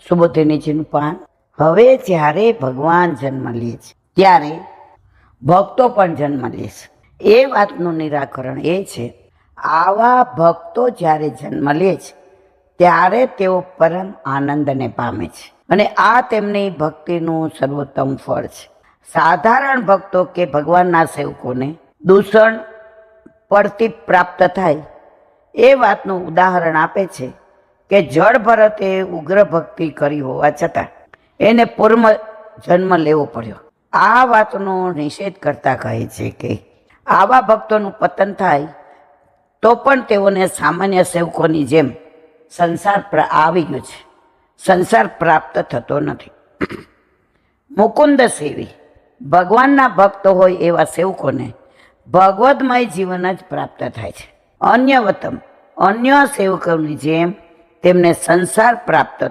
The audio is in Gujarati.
સુબોધનીજીનું પાન. હવે જ્યારે ભગવાન જન્મ લે છે ત્યારે ભક્તો પણ જન્મ લે છે. એ વાતનું નિરાકરણ એ છે, આવા ભક્તો જ્યારે જન્મ લે છે ત્યારે તેઓ પરમ આનંદને પામે છે અને આ તેમની ભક્તિનું સર્વોત્તમ ફળ છે. સાધારણ ભક્તો કે ભગવાનના સેવકોને દૂષણ પડતી પ્રાપ્ત થાય એ વાતનું ઉદાહરણ આપે છે કે જળ ભરતે ઉગ્ર ભક્તિ કરી હોવા છતાં એને પૂર્વ જન્મ લેવો પડ્યો. આ વાતનો નિષેધ કરતા કહે છે કે આવા ભક્તોનું પતન થાય તો પણ તેઓને સામાન્ય સેવકોની જેમ સંસાર આવી ગયો છે, સંસાર પ્રાપ્ત થતો નથી. મુકુંદ સેવી ભગવાનના ભક્ત હોય એવા સેવકોને ભગવદમય જીવન જ પ્રાપ્ત થાય છે. અન્યવતમ અન્ય સેવકોની જેમ તેમને સંસાર પ્રાપ્ત